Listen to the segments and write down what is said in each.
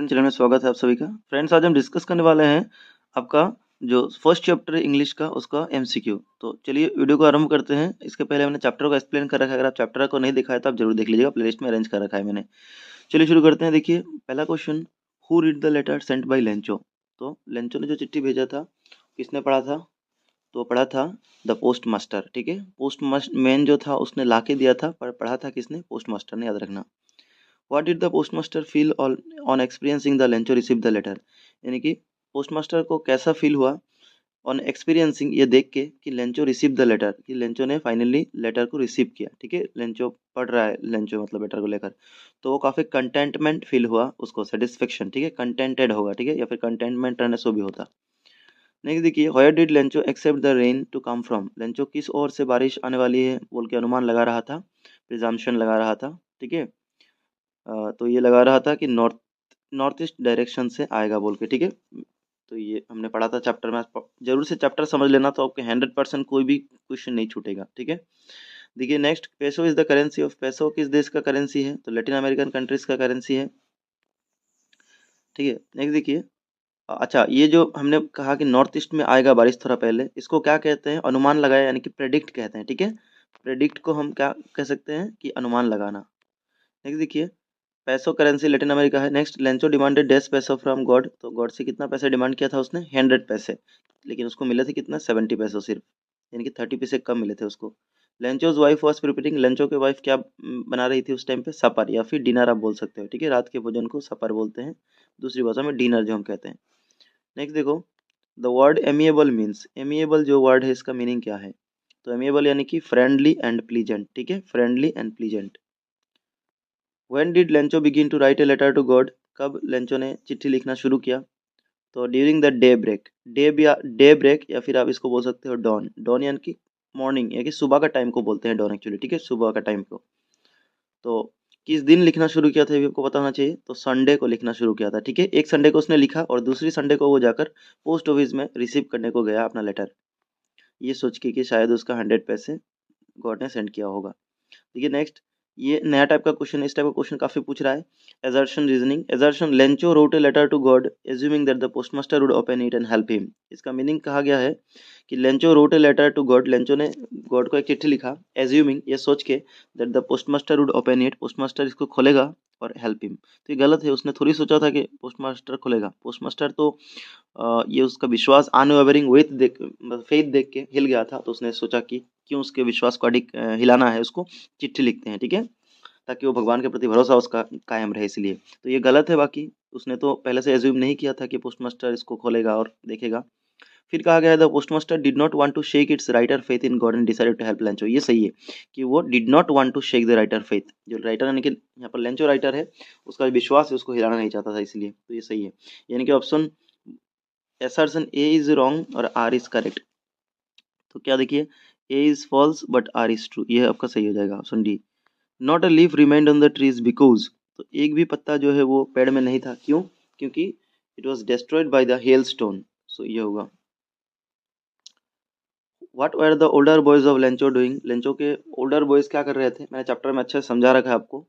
Channel में स्वागत है आप सभी का। फ्रेंड्स, आज हम डिस्कस करने वाले हैं आपका जो फर्स्ट चैप्टर है इंग्लिश का, उसका एमसीक्यू। तो चलिए वीडियो को आरंभ करते हैं। इसके पहले मैंने चैप्टर को एक्सप्लेन कर रखा है, अगर आप चैप्टर को नहीं देखा है तो आप जरूर देख लीजिएगा, प्लेलिस्ट में अरेंज कर रखा है मैंने। चलिए शुरू करते हैं। देखिए पहला question, who read the letter sent by Lencho. तो लेंचो ने जो चिट्ठी भेजा था किसने पढ़ा था? तो पढ़ा था द पोस्ट मास्टर। ठीक है, पोस्ट मैन जो था उसने ला के दिया था, पर पढ़ा था किसने? पोस्ट मास्टर ने, याद रखना। What did the postmaster feel on experiencing the Lencho received the letter? यानी कि पोस्टमास्टर को कैसा फील हुआ ऑन एक्सपीरियंसिंग, ये देख के कि लेंचो रिसीव द लेटर, कि लेंचो ने फाइनली लेटर को रिसीव किया। ठीक है, लेंचो पढ़ रहा है, लेंचो मतलब लेटर को लेकर, तो वो काफी कंटेंटमेंट फील हुआ उसको, सेटिस्फेक्शन। ठीक है, कंटेंटेड होगा। ठीक है, या फिर कंटेंटमेंट रहने से भी होता। नेक्स्ट देखिए, where did Lencho except the rain to come from. Lencho किस ओर से बारिश आने वाली है बोल के अनुमान लगा रहा था, प्रिजम्पशन लगा रहा था। ठीक है, तो ये लगा रहा था कि नॉर्थ ईस्ट डायरेक्शन से आएगा बोल के। ठीक है, तो ये हमने पढ़ा था चैप्टर में। जरूर से चैप्टर समझ लेना, तो आपके 100% कोई भी क्वेश्चन नहीं छूटेगा। ठीक है, देखिए next, peso is the currency of. Peso किस देश का करेंसी है? तो लैटिन अमेरिकन कंट्रीज का करेंसी है। ठीक है, नेक्स्ट देखिए, अच्छा ये जो हमने कहा कि नॉर्थ ईस्ट में आएगा बारिश थोड़ा पहले, इसको क्या कहते हैं? अनुमान लगाया, यानी कि प्रेडिक्ट कहते हैं। ठीक है, प्रेडिक्ट को हम क्या कह सकते हैं? कि अनुमान लगाना। नेक्स्ट देखिए, पैसो करेंसी लैटिन अमेरिका है। नेक्स्ट, लेंचो डिमांडेड डेस पैसो फ्रॉम गॉड। तो गॉड से कितना पैसे डिमांड किया था उसने? 100 पैसे, लेकिन उसको मिले थे कितना? 70 पैसों सिर्फ, यानी कि 30 पैसे कम मिले थे उसको। Lencho's wife was preparing. Lencho के वाइफ क्या बना रही थी उस टाइम पे? सपर या फिर डिनर आप बोल सकते हो। ठीक है, रात के भोजन को सपर बोलते हैं, दूसरी भाषा में डिनर जो हम कहते हैं। नेक्स्ट देखो, the word amiable means. Amiable जो वर्ड है इसका मीनिंग क्या है? तो एमिएबल यानी कि फ्रेंडली एंड प्लीजेंट। ठीक है, friendly and pleasant. When did Lencho begin to write a letter to God? कब लेंचो ने चिट्ठी लिखना शुरू किया? तो during the day break. Day break या फिर आप इसको बोल सकते हो डॉन। डॉन यानी कि मॉर्निंग, यानी कि सुबह का टाइम को बोलते हैं डॉन एक्चुअली। ठीक है, सुबह का टाइम को। तो किस दिन लिखना शुरू किया था ये भी आपको पता होना चाहिए। तो संडे को लिखना शुरू किया था। ठीक है, एक संडे को उसने लिखा और दूसरी संडे को वो जाकर पोस्ट ऑफिस में रिसीव करने को गया अपना लेटर, ये सोच के कि शायद उसका 100 पैसे गॉड ने सेंड किया होगा। देखिए नेक्स्ट, ये नया टाइप का क्वेश्चन, इस टाइप का क्वेश्चन काफी पूछ रहा है। Assertion reasoning. Assertion, Lencho wrote a letter to God assuming that the postmaster would open it and help him. इसका मीनिंग कहा गया है कि Lencho wrote a letter to God, Lencho ने गॉड को एक चिट्ठी लिखा, एज्यूमिंग ये सोच के, that the postmaster would open it, postmaster इसको खोलेगा और हेल्प हिम। तो ये गलत है, उसने थोड़ी सोचा था कि पोस्टमास्टर खोलेगा। पोस्टमास्टर तो ये उसका विश्वास अनवेवरिंग विथ देख, फेथ देख के हिल गया था, तो उसने सोचा कि क्यों उसके विश्वास को हिलाना है, उसको चिट्ठी लिखते हैं। ठीक है, ताकि वो भगवान के प्रति भरोसा उसका कायम रहे, इसलिए। तो ये गलत है। बाकी उसने तो पहले से एज्यूम नहीं किया था कि पोस्टमास्टर इसको खोलेगा और देखेगा। फिर कहा गया है the postmaster did not want to shake its writer faith in God and decided to help Lencho. ये सही है कि वो did not want to shake the writer faith, जो राइटर यानी कि यहाँ पर लेंचो राइटर है, उसका विश्वास है उसको हिलाना नहीं चाहता था, इसलिए। तो ये सही है, यानी कि option assertion A is wrong और R is correct। तो क्या देखिए, A is false but R is true, ये आपका सही हो जाएगा option D. Not a leaf remained on the trees because, तो एक भी पत्ता जो है वो पेड़ में नहीं था, क्यों? क्योंकि it was destroyed by the hailstone, so ये होगा। What were the older boys of Lencho doing? Lencho के older boys क्या कर रहे थे? मैंने चैप्टर में अच्छे से समझा रखा है आपको।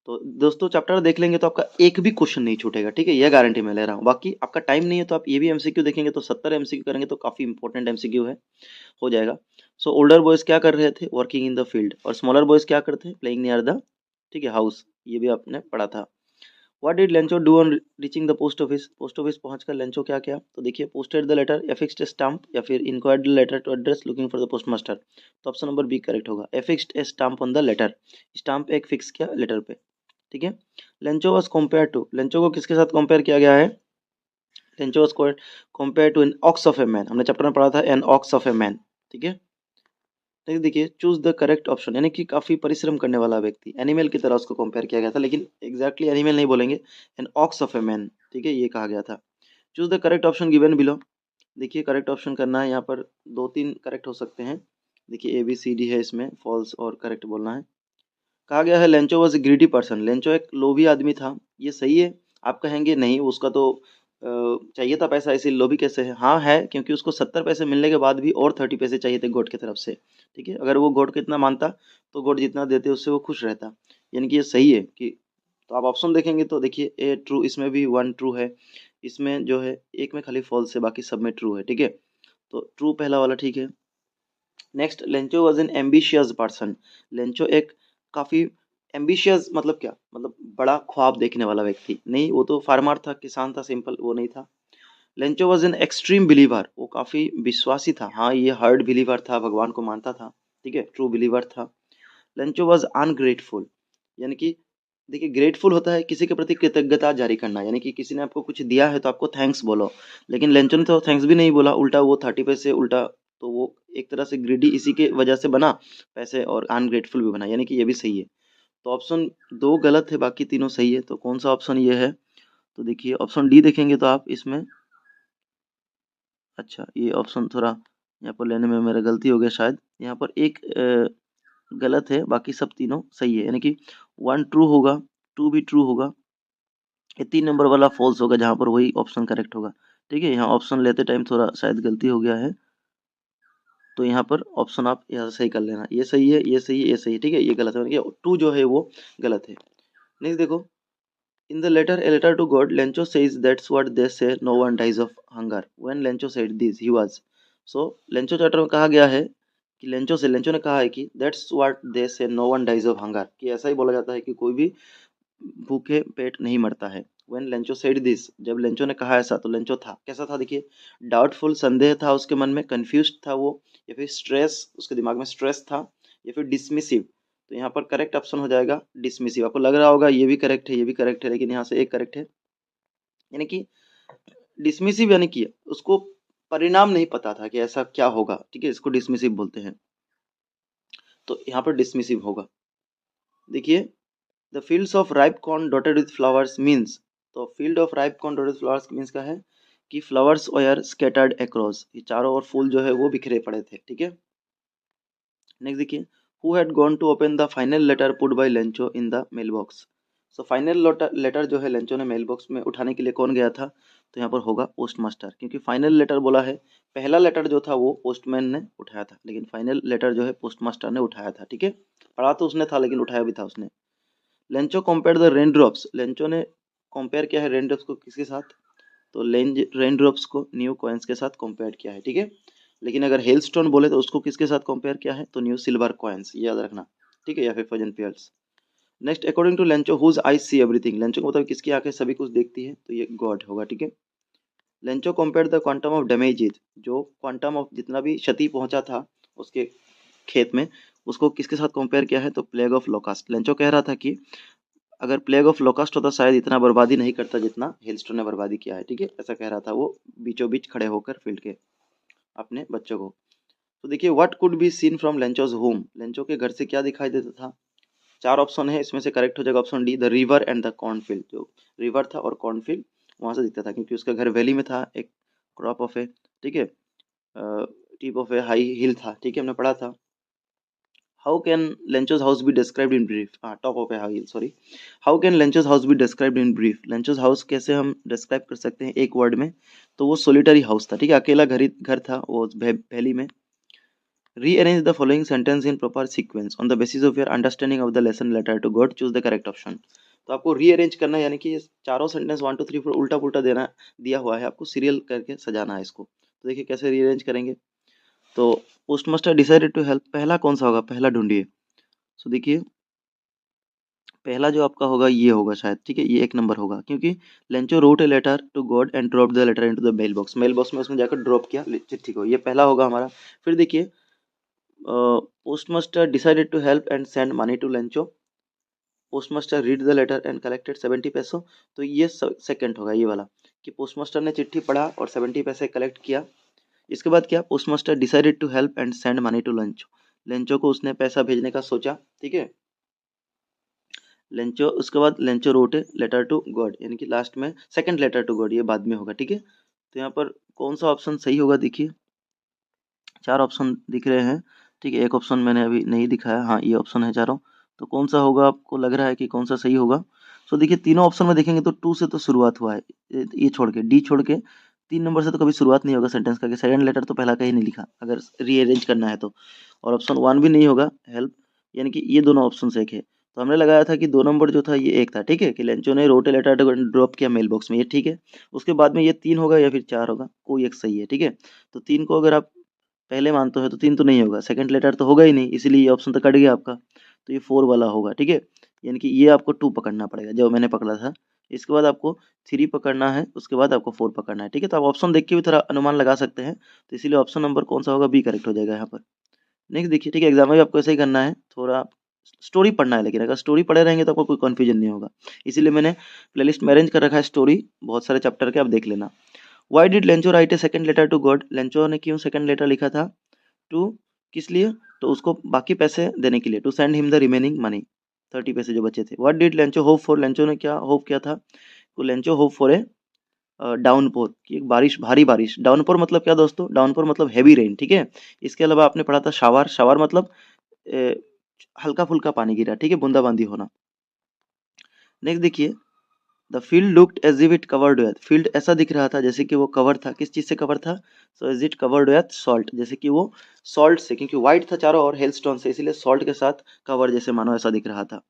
तो दोस्तों चैप्टर देख लेंगे तो आपका एक भी क्वेश्चन नहीं छूटेगा। ठीक है, यह गारंटी मैं ले रहा हूँ। बाकी आपका टाइम नहीं है तो आप ये भी एमसीक्यू देखेंगे तो 70 एमसीक्यू करेंगे तो काफी इंपॉर्टेंट एमसीक्यू है, हो जाएगा। सो ओल्डर बॉयज क्या कर रहे थे? Working in the field. और स्मॉलर बॉयज क्या करते हैं? प्लेइंग नियर द, ठीक है, हाउस। ये भी आपने पढ़ा था। What did Lencho do on reaching the post office? Post office पहुंचकर लेंचो क्या किया? तो देखिए, posted the letter, affixed stamp या फिर inquired the letter to address looking for the postmaster. तो ऑप्शन नंबर बी करेक्ट होगा, affixed a stamp on the letter. Stamp affix किया लेटर पे। ठीक है, Lencho was compare to, Lencho को किसके साथ कंपेयर किया गया है? Lencho was compare to an ox of a man. हमने चैप्टर में पढ़ा था an ox of a man. ठीक है, नेक्स्ट देखिए, चूज द करेक्ट ऑप्शन, यानी कि काफी परिश्रम करने वाला व्यक्ति, एनिमल की तरह उसको कंपेयर किया गया था, लेकिन एग्जैक्टली एनिमल नहीं बोलेंगे, N ox of a man. ठीक है, ये कहा गया था। Choose the correct option given below. देखिए करेक्ट ऑप्शन करना है, यहाँ पर दो तीन करेक्ट हो सकते हैं। देखिए ABCD है, इसमें फॉल्स और करेक्ट बोलना है। कहा गया है Lencho was a greedy person, Lencho एक लोभी आदमी था। ये सही है। आप कहेंगे नहीं, उसका तो चाहिए था पैसा, इसीलिए लोभी कैसे है? हाँ है, क्योंकि उसको 70 पैसे मिलने के बाद भी और 30 पैसे चाहिए थे गॉड की तरफ से। ठीक है, अगर वो गॉड को इतना मानता तो गॉड जितना देते उससे वो खुश रहता। यानी कि ये सही है कि तो आप ऑप्शन देखेंगे तो देखिए ए ट्रू, इसमें भी 1 ट्रू है, इसमें जो है एक में खाली फॉल्स है, बाकी सब में ट्रू है, ठीक है। तो ट्रू पहला वाला ठीक है। Next, Lencho was an ambitious person. Lencho एक काफी एम्बिशियस मतलब क्या, मतलब बड़ा ख्वाब देखने वाला व्यक्ति नहीं, वो तो फार्मर था, किसान था, सिंपल, वो नहीं था। Lencho was an extreme believer, वो काफी विश्वासी था, हाँ ये हार्ड बिलीवर था, भगवान को मानता था, ठीक है, ट्रू बिलीवर था। लेंचो वॉज अनग्रेटफुल, यानी कि देखिए ग्रेटफुल होता है किसी के प्रति कृतज्ञता जारी करना, यानी कि किसी ने आपको कुछ दिया है तो आपको थैंक्स बोलो, लेकिन लेंचो ने तो थैंक्स भी नहीं बोला, उल्टा वो 30 पैसे उल्टा, तो वो एक तरह से ग्रीडी इसी के वजह से बना पैसे, और अनग्रेटफुल भी बना, यानी कि ये भी सही है। तो ऑप्शन 2 गलत है, बाकी तीनों सही है, तो कौन सा ऑप्शन ये है? तो देखिए ऑप्शन डी देखेंगे तो आप इसमें, अच्छा ये ऑप्शन थोड़ा यहाँ पर लेने में मेरा गलती हो गया शायद, यहाँ पर एक गलत है, बाकी सब तीनों सही है, यानी कि 1 ट्रू होगा, 2 भी ट्रू होगा, ये 3 नंबर वाला फॉल्स होगा, जहाँ पर वही ऑप्शन करेक्ट होगा, ठीक है। यहाँ ऑप्शन लेते टाइम थोड़ा शायद गलती हो गया है, तो यहाँ पर ऑप्शन आप यहाँ सही कर लेना, ये सही है, ये सही है, ये सही है, ठीक है, ये गलत है, यानी कि 2 जो है वो गलत है। नेक्स्ट देखो, in the letter, a letter to God, Lencho says that's what they say, no one dies of hunger. When Lencho said this, he was. So, Lencho chapter में कहा गया है कि लेंचो ने कहा है कि that's what they say, no one dies of hunger, कि ऐसा ही बोला जाता है कि कोई भी भूखे पेट नहीं मरता है। When Lencho said this, जब लेंचो ने कहा ऐसा तो लेंचो था कैसा था, देखिए डाउटफुल, संदेह था उसके मन में, कंफ्यूज था वो, या फिर स्ट्रेस, उसके दिमाग में स्ट्रेस था, या फिर डिसमिसिव। तो यहाँ पर करेक्ट ऑप्शन हो जाएगा डिसमिसिव। आपको लग रहा होगा ये भी करेक्ट है, ये भी करेक्ट है, लेकिन यहाँ से एक करेक्ट है, यानी कि डिसमिसिव, यानी कि उसको परिणाम नहीं पता था कि ऐसा क्या होगा, ठीक है, इसको डिसमिसिव बोलते हैं, तो यहाँ पर डिसमिसिव होगा। देखिए, the fields of ripe corn dotted with flowers means, तो field of ripe corn dotted with flowers means का है कि फ्लावर्स वेयर स्कैटर्ड अक्रॉस, ये चारों ओर फूल जो है वो बिखरे पड़े थे, ठीक है। नेक्स्ट देखिए, who had gone to open the final letter put by Lencho in the mail box. So final letter जो है लेंचो ने मेल बॉक्स में उठाने के लिए कौन गया था, तो यहाँ पर होगा पोस्ट मास्टर, क्योंकि फाइनल लेटर बोला है, पहला लेटर जो था वो पोस्टमैन ने उठाया था, लेकिन फाइनल लेटर जो है पोस्ट मास्टर ने उठाया था, ठीक है। पढ़ा तो उसने था लेकिन उठाया भी था उसने। Lencho compare the rain drops, Lencho ने कंपेयर किया है रेन ड्रॉप्स को किसके साथ, तो रेन ड्रॉप्स को न्यू कॉइन्स के साथ कंपेयर किया है, ठीक है। लेकिन अगर हेलस्टोन बोले तो उसको किसके साथ कंपेयर किया है, तो न्यू सिल्वर कॉइन्स, ये याद रखना, ठीक है, या फिर frozen pearls. Next, according to Lencho whose eye see everything, Lencho को मतलब किसकी आंखें सभी कुछ देखती है, तो ये गॉड होगा, ठीक है। Lencho compare the quantum of damages, जो क्वांटम ऑफ जितना भी क्षति पहुंचा था उसके खेत में, उसको किसके साथ कंपेयर किया है, तो प्लेग ऑफ लोकास्ट। लेंचो कह रहा था कि अगर प्लेग ऑफ लोकास्ट होता शायद इतना बर्बादी नहीं करता जितना हेलस्टोन ने बर्बादी किया है, ठीक है, ऐसा कह रहा था वो बीचों बीच खड़े होकर फील्ड के अपने बच्चों को। तो देखिए, what could be seen from Lencho's home, Lencho के घर से क्या दिखाई देता था। 4 ऑप्शन है, इसमें से करेक्ट हो जाएगा option D, the river and the cornfield, जो रिवर था और कॉर्नफील्ड वहां से दिखता था, क्योंकि उसका घर वैली में था, एक क्रॉप ऑफ ए, ठीक है, tip of A high heel था, ठीक है, हमने पढ़ा था। How can Lencho's house be described in brief, top of A high heel, sorry. How can Lencho's house be described in brief, Lencho's house कैसे हम डिस्क्राइब कर सकते हैं एक वर्ड में, तो वो सोलिटरी हाउस था, ठीक है, अकेला घर था वो वैली में। Rearrange the following sentence in proper sequence on the basis of your understanding of the lesson letter to God. Choose the correct option. तो आपको रीअरेंज करना है, यानी कि ये चारों सेंटेंस 1 2 3 4 उल्टा पुल्टा देना दिया हुआ है, आपको सीरियल करके सजाना है इसको। तो देखिए कैसे रीअरेंज करेंगे। तो पोस्टमास्टर डिसाइडेड टू हेल्प, पहला कौन सा होगा, पहला ढूंढिए। सो देखिए पहला जो आपका होगा ये होगा शायद, ठीक है, ये 1 नंबर होगा, क्योंकि Lencho wrote a letter to God and drop the letter into the mail box, mail box में उसने जाकर ड्रॉप किया चिट्ठी को, ये पहला होगा हमारा। फिर देखिए, postmaster decided to help and send money to Lencho. Postmaster read the letter and collected 70 पैसों, तो ये सेकंड होगा, ये वाला, कि पोस्टमास्टर ने चिट्ठी पढ़ा और 70 पैसे कलेक्ट किया। इसके बाद क्या, postmaster decided to help and send money to Lencho, Lencho को उसने पैसा भेजने का सोचा, ठीक है। लेंचो, उसके बाद Lencho wrote a letter to God, यानी कि लास्ट में सेकंड लेटर टू गॉड, ये बाद में होगा, ठीक है। तो यहाँ पर कौन सा ऑप्शन सही होगा, देखिए 4 ऑप्शन दिख रहे हैं, ठीक है, एक ऑप्शन मैंने अभी नहीं दिखाया, हाँ ये ऑप्शन है चारों। तो कौन सा होगा, आपको लग रहा है कि कौन सा सही होगा। सो देखिए तीनों ऑप्शन में देखेंगे तो 2 से तो शुरुआत हुआ है, ये छोड़ के, डी छोड़ के, 3 नंबर से तो कभी शुरुआत नहीं होगा सेंटेंस का, कि सेकंड लेटर तो पहला का ही नहीं लिखा अगर रीअरेंज करना है तो। और ऑप्शन 1 भी नहीं होगा हेल्प, यानी कि ये दोनों ऑप्शन से एक है। तो हमने लगाया था कि 2 नंबर जो था ये 1 था, ठीक है, कि लेंचो ने रोट ए लेटर ड्रॉप किया मेल बॉक्स में, ये ठीक है। उसके बाद में ये 3 होगा या फिर 4 होगा, कोई एक सही है, ठीक है। तो 3 को अगर आप पहले मानते हो तो 3 तो नहीं होगा, सेकंड लेटर तो होगा ही नहीं, इसीलिए ये ऑप्शन तो कट गया आपका। तो ये 4 वाला होगा, ठीक है। यानी कि ये आपको 2 पकड़ना पड़ेगा जो मैंने पकड़ा था। इसके बाद आपको 3 पकड़ना है, उसके बाद आपको 4 पकड़ना है, ठीक है। तो आप ऑप्शन देख के भी थोड़ा अनुमान लगा सकते हैं। तो इसीलिए ऑप्शन नंबर कौन सा होगा, बी करेक्ट हो जाएगा यहाँ पर। नेक्स्ट देखिए, ठीक है, एग्जाम में भी आपको ऐसा ही करना है, थोड़ा स्टोरी पढ़ना है, लेकिन अगर स्टोरी पढ़े रहेंगे तो आपको कोई कंफ्यूजन नहीं होगा। इसीलिए मैंने प्लेलिस्ट में अरेंज कर रखा है स्टोरी, बहुत सारे चैप्टर के, आप देख लेना। Why did Lencho write a second letter to God, Lencho ने क्यों सेकंड लेटर लिखा था टू, किस लिए, तो उसको बाकी पैसे देने के लिए, to send him the remaining money, 30 पैसे जो बचे थे। What did Lencho hope for, Lencho ने क्या होप किया था, तो Lencho hope for a downpour, की एक बारिश, भारी बारिश। डाउनपोर मतलब क्या दोस्तों, डाउनपोर मतलब हैवी रेन, ठीक है। इसके अलावा आपने पढ़ा था शावर, शावर मतलब हल्का फुल्का पानी गिरा, ठीक है, बूंदाबांदी होना। नेक्स्ट देखिए, the field looked as if it covered with, field ऐसा दिख रहा था जैसे कि वो कवर था, किस चीज से कवर था, so as it covered with salt, जैसे कि वो सॉल्ट से, क्योंकि व्हाइट था चारों और हेलस्टोन से, इसीलिए सॉल्ट के साथ कवर जैसे मानो ऐसा दिख रहा था।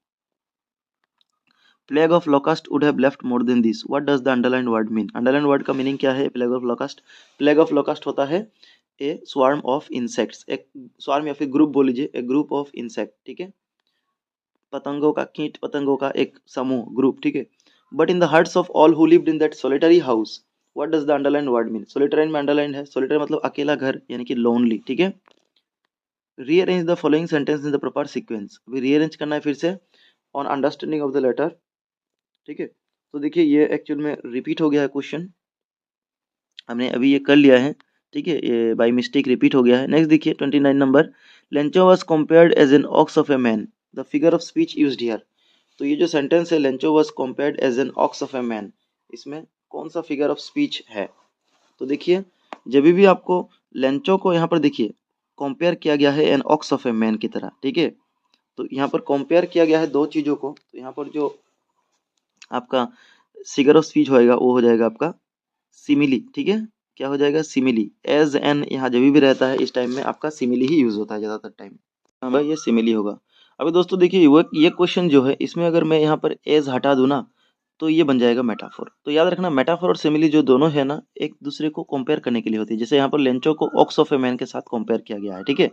Plague of locust would have left more than this, what does the underlined word mean, underlined word का मीनिंग क्या है plague of locust. Plague of locust होता है ए स्वार्म ऑफ इंसेक्ट्स, एक स्वार्म या फिर ग्रुप बोल लीजिए, एक ग्रुप ऑफ इंसेक्ट, ठीक है, पतंगों का, कीट पतंगों का एक समूह, ग्रुप, ठीक है। But in the hearts of all who lived in that solitary house, what does the underline word mean, solitary में अंडरलाइन है, सोलिटरी मतलब अकेला घर यानी कि लोनली, ठीक है। Rearrange the following sentence in the proper sequence, अभी रीअरेंज करना है फिर से, on understanding of the letter, ठीक है। तो देखिए ये एक्चुअल में रिपीट हो गया है क्वेश्चन, हमने अभी ये कर लिया है, ठीक है, ये बाय मिस्टेक रिपीट हो गया है। नेक्स्ट देखिए 29 number, Lencho was compared as an ox of a man, the figure of speech used here. तो ये जो सेंटेंस है, Lencho was compared as an ox of a man, इसमें कौन सा फिगर ऑफ स्पीच है, तो देखिए जब भी आपको लेंचो को यहाँ पर देखिए कंपेयर किया गया है N ox of a man की तरह, ठीक है। तो यहाँ पर कंपेयर किया गया है दो चीजों को, तो यहाँ पर जो आपका फिगर ऑफ स्पीच होएगा वो हो जाएगा आपका सिमिली, ठीक है, क्या हो जाएगा सिमिली, एज एन यहाँ जब भी रहता है इस टाइम में आपका सिमिली ही यूज होता है ज्यादातर टाइम, हाँ भाई ये सिमिली होगा। अभी दोस्तों देखिए वो ये क्वेश्चन जो है इसमें अगर मैं यहाँ पर एज हटा दूं ना तो ये बन जाएगा मेटाफोर। तो याद रखना मेटाफोर और सिमिली जो दोनों है ना एक दूसरे को कंपेयर करने के लिए होती है, जैसे यहाँ पर लेंचो को ऑक्स ऑफ ए मैन के साथ कंपेयर किया गया है, ठीक है।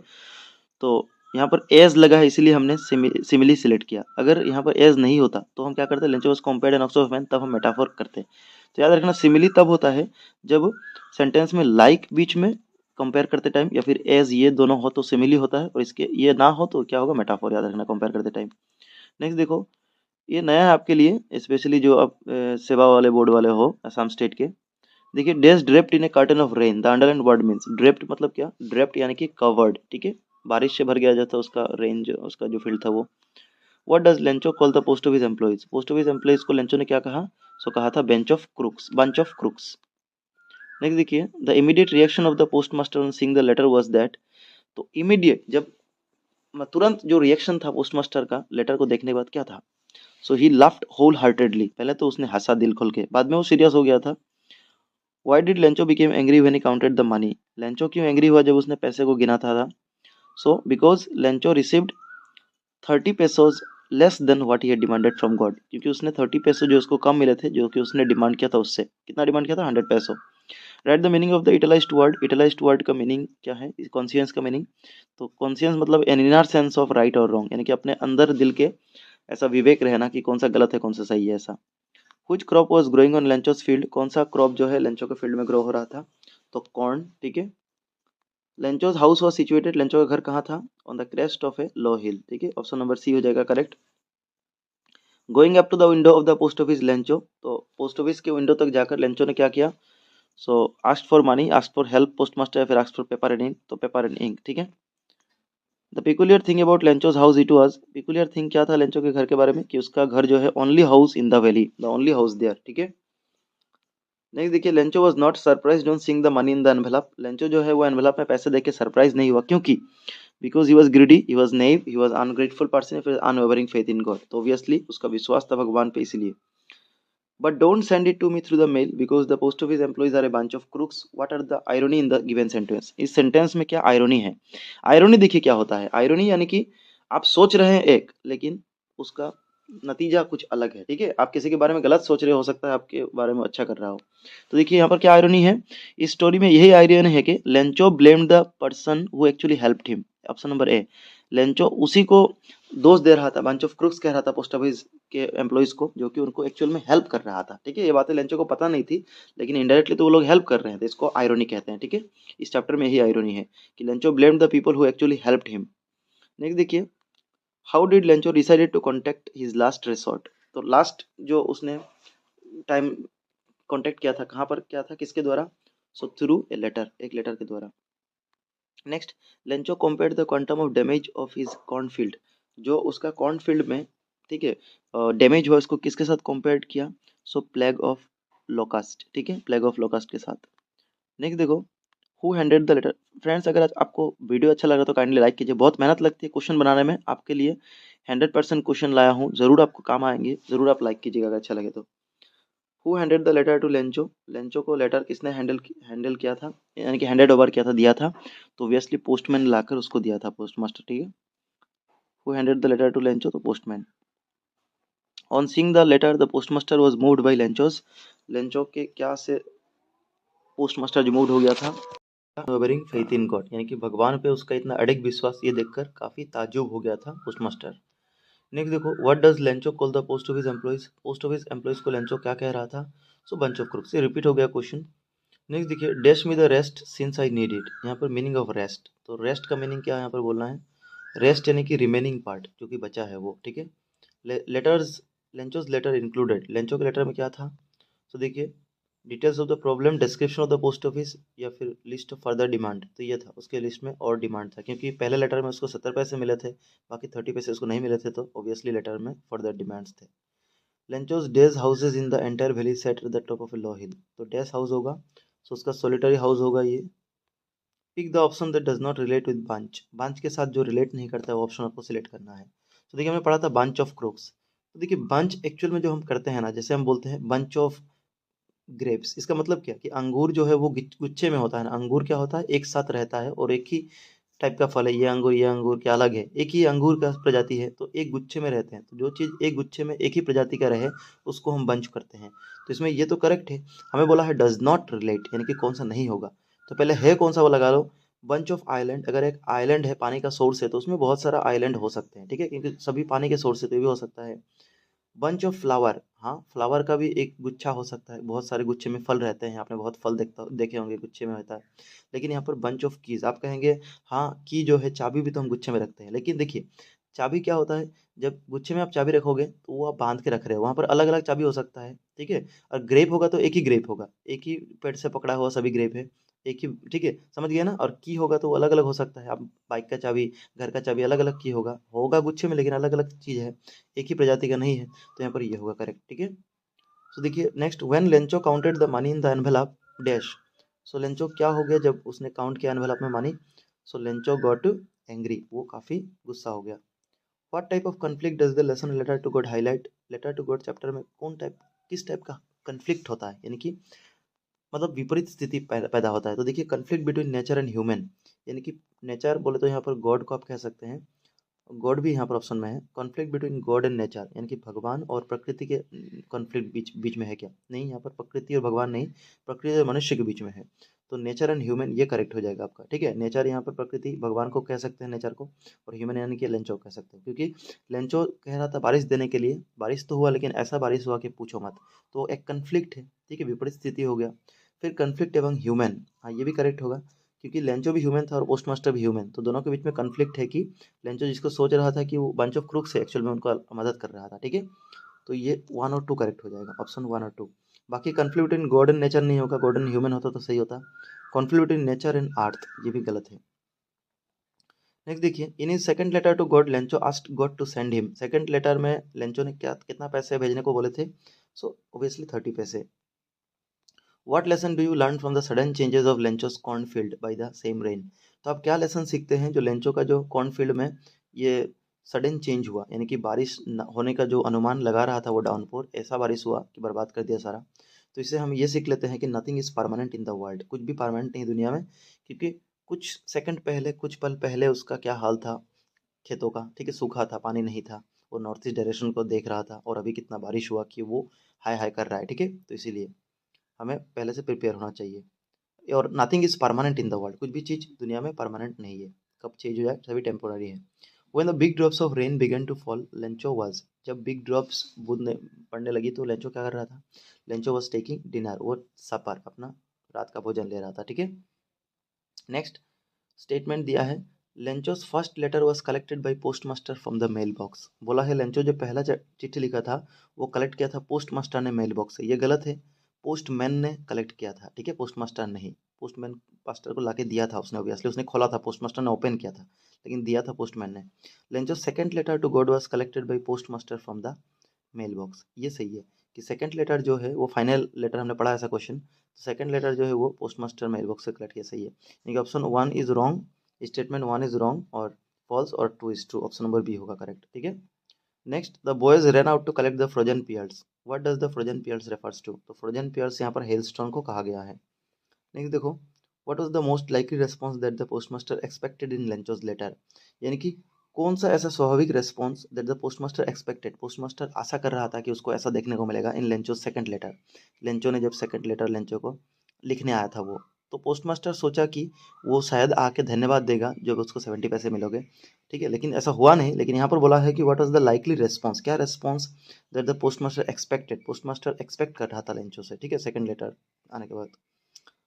तो यहाँ पर एज लगा है इसीलिए हमने सिमिली सिलेक्ट किया, अगर यहाँ पर एज नहीं होता तो हम क्या करते, Lencho was compared N ox of man, तब हम मेटाफोर करते। तो याद रखना सिमिली तब होता है जब सेंटेंस में लाइक बीच में कंपेयर करते टाइम, या फिर एज ये दोनों हो तो सिमिली होता है, और इसके ये ना हो तो क्या होगा मेटाफोर, याद रखना कंपेयर करते टाइम। नेक्स्ट देखो, ये नया है आपके लिए, स्पेशली जो आप सेवा वाले बोर्ड वाले हो असम स्टेट के। देखिए days draped in A curtain of rain, the underline word means, draped मतलब क्या, ड्रेप्ड यानी कि कवर्ड, ठीक है, बारिश से भर गया जाता उसका रेन, जो उसका जो फील्ड था वो। What does Lencho call the post office employees, post office employees को लेंचो ने क्या कहा, सो कहा था bench of crooks, bunch of crooks. Next देखिए, the immediate reaction of the post master on seeing the letter was that, तो immediate जब तुरंत जो रिएक्शन था पोस्ट मास्टर का लेटर को देखने के बाद क्या था, सो ही लाफ्ड होल हार्टेडली, पहले तो उसने हंसा दिल खोल के, बाद में वो सीरियस हो गया था। Why did Lencho became angry when he counted the money, Lencho क्यों एंग्री हुआ जब उसने पैसे को गिना था, so because Lencho received 30 pesos less than what he demanded from God, क्योंकि उसने 30 पैसे जो उसको कम मिले थे जो कि उसने डिमांड किया था उससे, कितना डिमांड किया था 100 पैसो। Write the meaning of the italicised word, italicised word का मीनिंग क्या है, कॉन्शियंस का मीनिंग, तो कॉन्शियंस मतलब an inner sense of right और रॉन्ग, यानी कि अपने अंदर दिल के ऐसा विवेक रहना कि कौन सा गलत है कौन सा सही है ऐसा। Which crop was growing on Lencho's field, कौन सा क्रॉप जो है लेंचो के फील्ड में ग्रो हो रहा था, तो कॉर्न, ठीक है। Lencho's house was situated, Lencho का घर कहाँ था, on the crest of a low hill, ठीक है, ऑप्शन नंबर सी हो जाएगा correct. Going up to the window of the post office Lencho, तो पोस्ट ऑफिस के विंडो तक जाकर लेंचो ने क्या किया, so asked for money, asked for help post master, या फिर asked for paper and ink, तो पेपर एंड इंक, ठीक है। The peculiar thing about Lencho's house it was, peculiar thing क्या था लेंचो के घर के बारे में, कि उसका घर जो है only house in the valley, the only house there, ठीक है। नेक्स्ट देखिए, Lencho was not surprised on seeing the money in the envelope, Lencho जो है वो एनवेलप में पैसे देख के सरप्राइज नहीं हुआ, क्योंकि because he was greedy, he was naive, he was ungrateful person, फिर अनवेवरिंग फेथ इन गॉड, तो ऑब्वियसली उसका विश्वास था भगवान पे, इसलिए। But don't send it to me through the mail because the post office employees are a bunch of crooks, what are the irony in the given sentence, इस sentence में क्या आयरनी है। आयरनी देखिए क्या होता है, आयरनी यानी कि आप सोच रहे हैं एक लेकिन उसका नतीजा कुछ अलग है, ठीक है। आप किसी के बारे में गलत सोच रहे हो सकता है आपके बारे में अच्छा कर रहा हो। तो देखिए यहाँ पर क्या आयरनी है, इस स्टोरी में यही आयरनी है कि Lencho blamed the person who actually helped him. Option number A, Lencho उसी को दोष दे रहा था, बंच ऑफ क्रूक्स कह रहा था पोस्ट ऑफिस के एम्प्लॉइज को, जो कि उनको एक्चुअल में हेल्प कर रहा था, ठीक है। ये बातें लेंचो को पता नहीं थी, लेकिन इनडायरेक्टली तो वो लोग हेल्प कर रहे हैं, तो इसको आयरनी कहते हैं, ठीक है। इस चैप्टर में यही आयरनी है कि Lencho blamed the people who actually helped him. Next देखिए, how did Lencho decided to contact his last resort. तो लास्ट जो उसने टाइम कॉन्टेक्ट किया था, कहाँ पर किया था, किसके द्वारा, सो थ्रू ए लेटर, एक लेटर के द्वारा। Next, Lencho compared the quantum of damage of his cornfield, जो उसका कॉर्नफील्ड में, ठीक है, डैमेज हुआ, उसको किसके साथ कंपेयर किया, सो प्लेग ऑफ लोकास्ट, ठीक है, प्लेग ऑफ लोकास्ट के साथ। नेक्स्ट देखो, who handed the letter. Friends, अगर आज आपको वीडियो अच्छा लगा तो काइंडली लाइक कीजिए, बहुत मेहनत लगती है क्वेश्चन बनाने में, आपके लिए 100% क्वेश्चन लाया हूँ, जरूर आपको काम आएंगे, जरूर आप लाइक कीजिएगा अगर अच्छा लगे तो। Who handed the letter to Lencho, Lencho को लेटर किसने हैंडल किया था, यानी कि हैंडेड ओवर किया था, दिया था, तो ऑब्वियसली पोस्टमैन लाकर उसको दिया था, पोस्ट मास्टर, ठीक है। Who handed the letter to Lencho, तो postman. On seeing the letter the postmaster was moved by Lencho's, Lencho के क्या से पोस्टमास्टर जो मूव्ड हो गया था, वेरिंग फेथ इन गॉड, यानी कि भगवान पे उसका इतना अडिग विश्वास, ये देखकर काफी ताज्जुब हो गया था पोस्टमास्टर। नेक्स्ट देखो, what does Lencho call the post office employees, post office employees को लेंचो क्या कह रहा था, सो बंच ऑफ क्रूक्स, ये रिपीट हो गया क्वेश्चन। नेक्स्ट देखिए, dash me the rest since I need it, यहाँ पर मीनिंग ऑफ रेस्ट, तो रेस्ट का मीनिंग क्या यहाँ पर बोलना है, रेस्ट यानी कि रिमेनिंग पार्ट जो कि बचा है वो, ठीक है। Letters, Lencho's letter included, Lencho के लेटर में क्या था, तो देखिए, details of the problem, description of the post office, या फिर लिस्ट ऑफ फर्दर डिमांड, तो ये था उसके लिस्ट में, और डिमांड था, क्योंकि पहले लेटर में उसको 70 पैसे मिले थे, बाकी 30 पैसे उसको नहीं मिले थे, तो ऑब्वियसली लेटर में फर्दर डिमांड्स थे। Lencho's days houses in the entire valley set at the top of a low hill, तो डेज हाउस होगा, सो उसका सोलिटरी हाउस होगा ये। Pick the option that does not relate with bunch, bunch के साथ जो relate नहीं करता है वो ऑप्शन आपको सिलेक्ट करना है। तो देखिए, हमने पढ़ा था बंच ऑफ क्रोक्स, तो देखिए बंच एक्चुअल में जो हम करते हैं ना, जैसे हम बोलते हैं बंच ऑफ ग्रेप्स, इसका मतलब क्या कि अंगूर जो है वो गुच्छे में होता है ना, अंगूर क्या होता है, एक साथ रहता है, और एक ही टाइप का फल है, ये अंगूर क्या अलग है, एक ही अंगूर का प्रजाति है, तो एक गुच्छे में रहते हैं, तो जो चीज़ एक गुच्छे में एक ही प्रजाति का रहे उसको हम बंच करते हैं। तो इसमें ये तो करेक्ट है, हमें बोला है डज नॉट रिलेट, यानी कि कौन सा नहीं होगा, तो पहले है कौन सा वो लगा लो, बंच ऑफ आइलैंड, अगर एक आइलैंड है, पानी का सोर्स है, तो उसमें बहुत सारा आइलैंड हो सकते हैं, ठीक है, क्योंकि सभी पानी के सोर्स है, तो ये भी हो सकता है। बंच ऑफ फ्लावर, हाँ, फ्लावर का भी एक गुच्छा हो सकता है, बहुत सारे गुच्छे में फल रहते हैं, आपने बहुत फल देखे होंगे गुच्छे में होता है। लेकिन यहाँ पर बंच ऑफ कीज, आप कहेंगे हाँ, की जो है चाबी भी तो हम गुच्छे में रखते हैं, लेकिन देखिए चाबी क्या होता है, जब गुच्छे में आप चाबी रखोगे तो वो आप बांध के रख रहे हो, वहाँ पर अलग अलग चाबी हो सकता है, ठीक है। और ग्रेप होगा तो एक ही ग्रेप होगा, एक ही पेड़ से पकड़ा हुआ सभी ग्रेप है, एक ही, ठीक है, समझ गया ना। और की होगा तो वो अलग अलग हो सकता है, आप बाइक का चाबी, घर का चाबी, अलग अलग की होगा, होगा गुच्छे में, लेकिन अलग अलग चीज़ है, एक ही प्रजाति का नहीं है, तो यहाँ पर ये होगा करेक्ट, ठीक है। सो देखिए next, when Lencho counted the money in the envelope dash, so Lencho क्या हो गया जब उसने काउंट किया एनवेलप में money, so Lencho got angry, वो काफ़ी गुस्सा हो गया। What type of conflict does the lesson letter to God highlight, letter to God chapter में कौन टाइप, किस टाइप का कन्फ्लिक्ट होता है, यानी कि मतलब विपरीत स्थिति पैदा होता है, तो देखिए conflict between nature and human, यानी कि नेचर बोले तो यहाँ पर गॉड को आप कह सकते हैं, गॉड भी यहाँ पर ऑप्शन में है, conflict between God and nature, यानी कि भगवान और प्रकृति के कॉन्फ्लिक्ट बीच बीच में है क्या, नहीं, यहाँ पर प्रकृति और भगवान नहीं, प्रकृति और मनुष्य के बीच में है, तो नेचर एंड ह्यूमन ये करेक्ट हो जाएगा आपका, ठीक है। नेचर यहाँ पर प्रकृति, भगवान को कह सकते हैं नेचर को, और ह्यूमन यानी कि लेंचो कह सकते हैं, क्योंकि लेंचो कह रहा था बारिश देने के लिए, बारिश तो हुआ लेकिन ऐसा बारिश हुआ कि पूछो मत, तो एक कन्फ्लिक्ट है, ठीक है, विपरीत स्थिति हो गया। फिर कन्फ्लिक्ट एवं ह्यूमन, हाँ ये भी करेक्ट होगा, क्योंकि लेंचो भी ह्यूमन था और पोस्ट मास्टर भी ह्यूमन, तो दोनों के बीच में कन्फ्लिक्ट है कि लेंचो जिसको सोच रहा था कि वो बंच ऑफ क्रूक्स है, एक्चुअल में उनको मदद कर रहा था, ठीक है। तो ये 1 और 2 करेक्ट हो जाएगा, ऑप्शन 1 और 2। बाकी conflict between God and nature नहीं होगा, गॉड एंड ह्यूमन होता तो सही होता। Conflict between nature and earth, ये भी गलत है। नेक्स्ट देखिए, in his second letter to God Lencho asked God to send him, second letter में लेंचो ने क्या, कितना पैसे भेजने को बोले थे, सो ऑब्वियसली 30 पैसे। What lesson do you learn from the sudden changes of Lencho's cornfield by the same rain, तो आप क्या लेसन सीखते हैं जो लेंचो का जो कॉर्नफील्ड में ये सडन चेंज हुआ, यानी कि बारिश होने का जो अनुमान लगा रहा था वो डाउनपोर, ऐसा बारिश हुआ कि बर्बाद कर दिया सारा। तो इससे हम ये सीख लेते हैं कि nothing is permanent in the world, कुछ भी परमानेंट नहीं दुनिया में, क्योंकि कुछ सेकंड पहले, कुछ पल पहले उसका क्या हाल था खेतों का, ठीक है, सूखा था, पानी नहीं था, वो नॉर्थ ईस्ट डायरेक्शन को देख रहा था और अभी कितना बारिश हुआ कि वो हाई हाई कर रहा है, ठीक है। तो इसीलिए हमें पहले से प्रिपेयर होना चाहिए। और nothing is permanent in the world, कुछ भी चीज़ दुनिया में परमानेंट नहीं है, कब चेंज हो जाए सभी टेम्पोररी है। When the big drops of rain began to fall Lencho was, जब बिग ड्रॉप्स बूंदे पड़ने लगी तो लेंचो क्या कर रहा था, लेंचो वाज टेकिंग डिनर, वो सपर अपना रात का भोजन ले रहा था, ठीक है। नेक्स्ट स्टेटमेंट दिया है, Lencho's first letter was collected by postmaster from the mail box. बोला है लेंचो जो पहला चिट्ठी लिखा था वो कलेक्ट किया था पोस्टमास्टर ने मेल बॉक्स से, ये गलत है, पोस्टमैन ने कलेक्ट किया था, ठीक है, पोस्टमास्टर नहीं। पोस्टमैन पास्टर को लाके दिया था उसने, ऑब्वियसली उसने खोला था, पोस्टमास्टर ने ओपन किया था, लेकिन दिया था पोस्टमैन ने। Lencho second letter to God was collected by postmaster from the mail box, ये सही है कि सेकंड लेटर जो है वो फाइनल लेटर, हमने पढ़ा ऐसा क्वेश्चन, सेकंड लेटर जो है वो पोस्टमास्टर मेल बॉक्स से कलेक्ट किया, सही है। यानी option 1 is wrong, statement 1 is wrong और फॉल्स, और 2 is true, option number B होगा करेक्ट, ठीक है। Next, the boys run out to collect the frozen pearls, what does the frozen pearls refers to, तो फ्रोजन पियर्स यहाँ पर hailstone को कहा गया है। नेक्स्ट देखो, what was the most likely response that the postmaster expected in Lencho's letter, यानी कि कौन सा ऐसा स्वाभाविक response that the postmaster expected, postmaster आशा कर रहा था कि उसको ऐसा देखने को मिलेगा in Lencho's second letter. Lencho ने जब सेकंड लेटर लेंचो को लिखने आया था वो, तो पोस्टमास्टर सोचा कि वो शायद आके धन्यवाद देगा जब उसको 70 पैसे मिलोगे, ठीक है, लेकिन ऐसा हुआ नहीं। लेकिन यहाँ पर बोला है कि what was the likely response, क्या response that the postmaster expected, postmaster expect कर रहा था लेंचो से, ठीक है, सेकंड लेटर आने के बाद।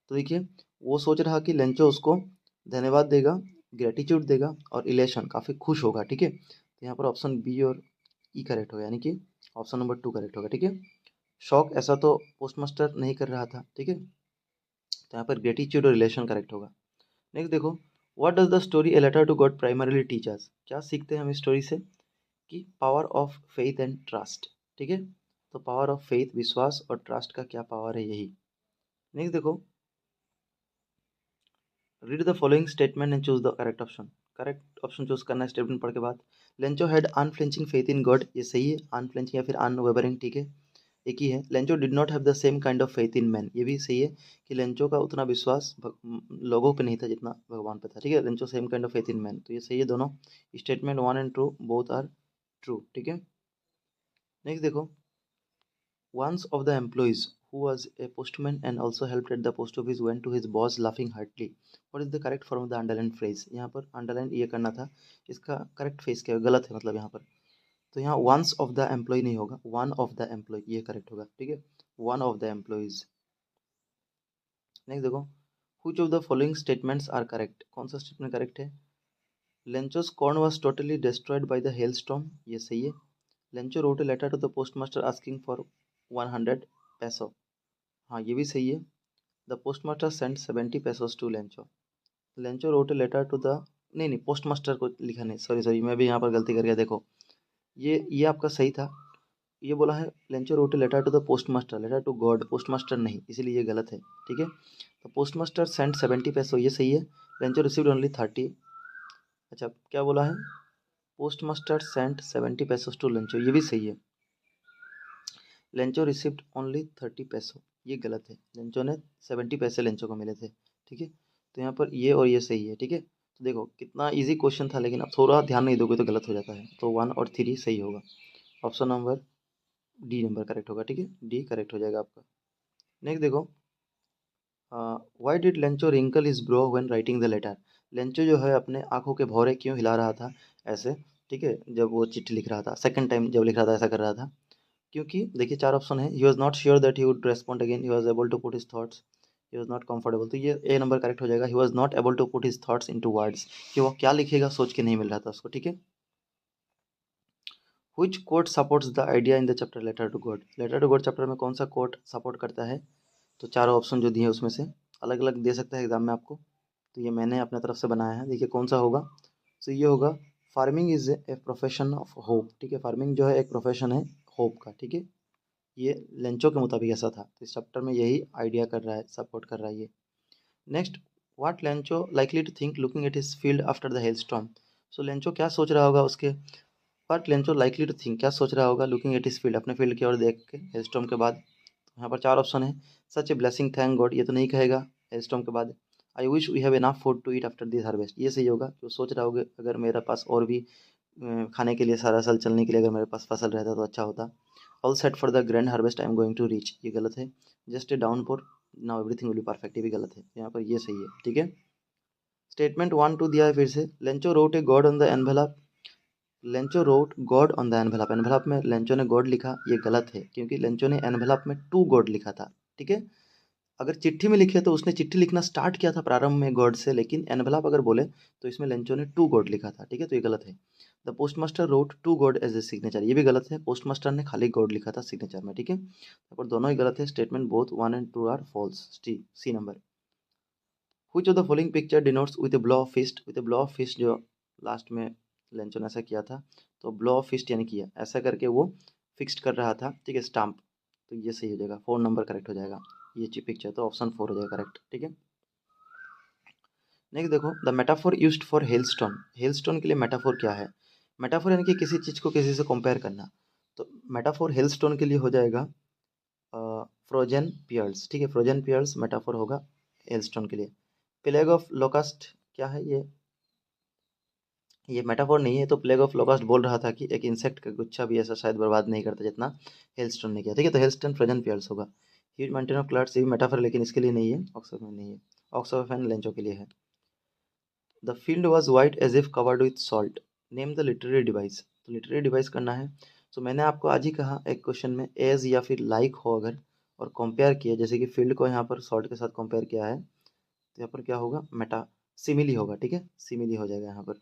तो देखिए वो सोच रहा कि लेंचो उसको धन्यवाद देगा, ग्रेटिट्यूड देगा और इलेशन, काफ़ी खुश होगा, ठीक है। तो यहाँ पर ऑप्शन बी और ई करेक्ट होगा, यानी कि ऑप्शन नंबर 2 करेक्ट होगा, ठीक है। शॉक ऐसा तो पोस्टमास्टर नहीं कर रहा था, ठीक है, तो यहाँ पर ग्रेटिट्यूड और रिलेशन करेक्ट होगा। नेक्स्ट देखो, what does the story a letter to God primarily teach us, क्या सीखते हैं हम इस स्टोरी से, कि power of faith and trust, ठीक है। तो पावर ऑफ फेथ, विश्वास, और ट्रस्ट का क्या पावर है, यही। नेक्स्ट देखो, read the following statement and choose the correct option, correct option choose करना है स्टेटमेंट पढ़ के बाद। Lencho had unflinching faith in God, ये सही है, अनफ्लिंचिंग या फिर अनवेवरिंग, ठीक है, एक ही है। Lencho did not have the same kind of faith in man, ये भी सही है कि लेंचो का उतना विश्वास लोगों पे नहीं था जितना भगवान पे था, ठीक है। Lencho same kind of faith in man, तो ये सही है दोनों, statement 1 and 2 both are true, ठीक है। नेक्स्ट देखो, once of the employees who was a postman and also helped at the post office went to his boss laughing heartily. What is the correct form of the underlined phrase? यहाँ पर underline ये करना था, इसका correct phrase क्या है, गलत है मतलब यहाँ पर। तो यहाँ once of the employee नहीं होगा, one of the employee ये correct होगा, ठीक है, one of the employees। Next देखो, which of the following statements are correct, कौन सा statement correct है। Lencho's corn was totally destroyed by the hailstorm, ये सही है। Lencho wrote a letter to the postmaster asking for 100 पैसो, हाँ ये भी सही है। The postmaster sent 70 pesos to Lencho, Lencho wrote a letter to the, नहीं नहीं पोस्टमास्टर को लिखा नहीं, सॉरी सॉरी, मैं भी यहाँ पर गलती कर गया, देखो ये आपका सही था, ये बोला है Lencho wrote a letter to the postmaster, letter to God, postmaster नहीं, इसीलिए ये गलत है, ठीक है। तो पोस्टमास्टर सेंट 70 peso, ये सही है। लेंचो रिसीव्ड ओनली 30, अच्छा क्या बोला है, postmaster sent 70 pesos to Lencho, ये भी सही है। लेंचो रिसिव्ड ओनली 30 पैसो, ये गलत है, लेंचो ने 70 पैसे लेंचो को मिले थे, ठीक है। तो यहाँ पर ये और ये सही है, ठीक है। तो देखो कितना इजी क्वेश्चन था, लेकिन अब थोड़ा ध्यान नहीं दोगे तो गलत हो जाता है, तो 1 और 3 सही होगा, option number D number correct होगा, ठीक है, डी करेक्ट हो जाएगा आपका। नेक्स्ट देखो, why did Lencho wrinkle his brow when writing the letter, Lencho जो है अपने आंखों के भौरे क्यों हिला रहा था ऐसे, ठीक है, जब वो चिट्ठी लिख रहा था, सेकंड टाइम जब लिख रहा था ऐसा कर रहा था, क्योंकि देखिए 4 ऑप्शन है, he was not sure that he would respond again, he was able to put his thoughts, he was not comfortable, तो ये ए नंबर करेक्ट हो जाएगा, he was not able to put his thoughts into words, कि वो क्या लिखेगा सोच के नहीं मिल रहा था उसको, ठीक है। Which quote supports the idea in the chapter letter to God, letter to God chapter में कौन सा कोट सपोर्ट करता है, तो चारों ऑप्शन जो दिए हैं उसमें से अलग अलग दे सकता है एग्जाम में आपको, तो ये मैंने अपने तरफ से बनाया है, देखिए कौन सा होगा, तो ये होगा farming is a profession of hope, ठीक है, फार्मिंग जो है एक प्रोफेशन है होप का, ठीक है, ये लेंचो के मुताबिक ऐसा था, तो इस चैप्टर में यही आइडिया कर रहा है, सपोर्ट कर रहा है ये। Next, what Lencho likely to think looking at his field after the hailstorm, so Lencho क्या सोच रहा होगा उसके, what Lencho likely to think, क्या सोच रहा होगा लुकिंग एट हिज फील्ड, अपने फील्ड की ओर देख के हेलस्टॉर्म के बाद। यहाँ पर 4 ऑप्शन है, such a blessing thank God, ये तो नहीं कहेगा हेलस्टॉर्म के बाद। I wish we have enough food to eat after this harvest, ये सही होगा, जो सोच रहा होगा अगर मेरे पास और भी खाने के लिए, सारा साल चलने के लिए अगर मेरे पास फसल रहता तो अच्छा होता। All set for the grand harvest I am going to reach, ये गलत है। Just a downpour now everything will be perfect, ये भी गलत है। यहाँ पर ये सही है, ठीक है। स्टेटमेंट 1-2 दिया है फिर से। Lencho wrote a God on the envelope, Lencho wrote God on the envelope, envelope में लेंचो ने गॉड लिखा, ये गलत है क्योंकि लेंचो ने एनवेलप में टू गॉड लिखा था, ठीक है। अगर चिट्ठी में लिखे तो उसने चिट्ठी लिखना स्टार्ट किया था प्रारंभ में गॉड से, लेकिन एनवेलप अगर बोले तो इसमें लेंचो ने टू गॉड लिखा था, ठीक है, तो ये गलत है। The post master wrote to God as a signature, ये भी गलत है, पोस्ट मास्टर ने खाली गॉड लिखा था सिग्नेचर में, ठीक है। यहाँ पर दोनों ही गलत है। Statement both 1 and 2 are false, C number. Which of the following picture denotes with a blow of fist, with a blow of fist जो लास्ट में लेंचो ने ऐसा किया था, तो ब्लो ऑफ फिस्ट यानी किया ऐसा करके वो फिक्स्ड कर रहा था, ठीक है, स्टाम्प, तो ये सही हो जाएगा, 4 नंबर करेक्ट हो जाएगा। ये अच्छी पिक्चर, तो ऑप्शन 4 हो जाएगा करेक्ट, ठीक है। नेक्स्ट देखो, the metaphor used for hailstone, hailstone के लिए मेटाफोर क्या है। मेटाफोर यानी कि किसी चीज़ को किसी से कंपेयर करना, तो मेटाफोर हेलस्टोन के लिए हो जाएगा फ्रोजन पियर्स, ठीक है, फ्रोजन पियर्स मेटाफोर होगा हेलस्टोन के लिए। प्लेग ऑफ लोकस्ट क्या है ये मेटाफोर नहीं है, तो प्लेग ऑफ लोकस्ट बोल रहा था कि एक इंसेक्ट का गुच्छा भी ऐसा शायद बर्बाद नहीं करता जितना हेलस्टोन ने किया, ठीक है, तो हेलस्टोन फ्रोजन पियर्स होगा। ह्यूज माउंटेन ऑफ क्लाउड्स ये भी मेटाफोर, लेकिन इसके लिए नहीं है, ऑक्सफोर्ड नहीं है, ऑक्सफोर्ड लेंचो के लिए है। The field was white as if covered with salt, name the literary device, तो लिटरेरी डिवाइस करना है। तो मैंने आपको आज ही कहा एक क्वेश्चन में, एज या फिर लाइक हो अगर और कंपेयर किया, जैसे कि फील्ड को यहाँ पर सॉल्ट के साथ कंपेयर किया है, तो यहाँ पर क्या होगा, मेटा सिमिली होगा, ठीक है, सिमिली हो जाएगा यहाँ पर।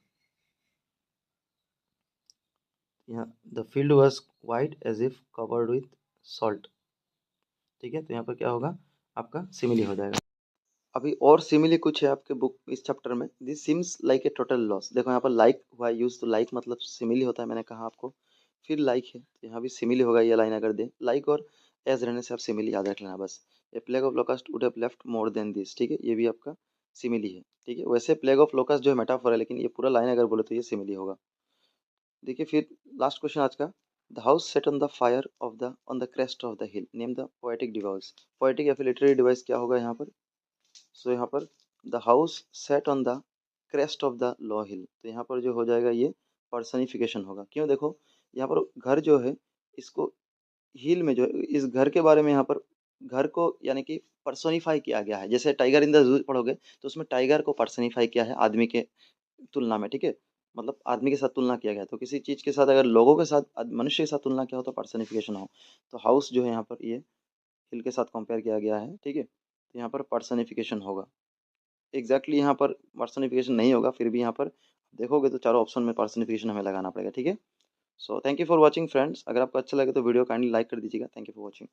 यहाँ the field was white as if covered with salt, ठीक है, तो यहाँ पर क्या होगा, आपका सिमिली हो जाएगा। अभी और सिमिली कुछ है आपके बुक इस चैप्टर में। This seems like a total loss, देखो यहाँ पर लाइक हुआ यूज, तो लाइक मतलब सिमिली होता है, मैंने कहा आपको। फिर लाइक है, तो यहाँ भी सिमिली होगा, ये लाइन अगर दे लाइक और एज रहने से आप सिमिली याद रख लेना बस। A plague of locust would have left more than this, ठीक है, ये भी आपका सिमिली है, ठीक है। वैसे प्लेग ऑफ लोकस्ट जो है मेटाफोर है, लेकिन ये पूरा लाइन अगर बोले तो ये सिमिली होगा। देखिए फिर लास्ट क्वेश्चन आज का, the house set on the fire of the on the crest of the hill, name the poetic device, poetic या फिर लिटरेरी डिवाइस क्या होगा यहाँ पर। सो यहाँ पर the house set on the crest of the low hill, तो यहाँ पर जो हो जाएगा ये पर्सनिफिकेशन होगा। क्यों, देखो यहाँ पर घर जो है इसको हिल में जो है, इस घर के बारे में यहाँ पर घर को यानी कि पर्सोनिफाई किया गया है। जैसे टाइगर इन द जू पढ़ोगे तो उसमें टाइगर को पर्सनिफाई किया है आदमी के तुलना में, ठीक है, मतलब आदमी के साथ तुलना किया गया है। तो किसी चीज़ के साथ अगर लोगों के साथ मनुष्य के साथ तुलना किया हो तो पर्सनिफिकेशन हो, तो हाउस जो है यहाँ पर ये हिल के साथ कंपेयर किया गया है, ठीक है, तो यहाँ पर पर्सनिफिकेशन होगा। एग्जैक्टली यहाँ पर पर्सनिफिकेशन नहीं होगा, फिर भी यहाँ पर देखोगे तो चारों ऑप्शन में पर्सनिफिकेशन हमें लगाना पड़ेगा, ठीक है। So thank you for watching friends, अगर आपको अच्छा लगे तो वीडियो काइंडली लाइक कर दीजिएगा। Thank you for watching.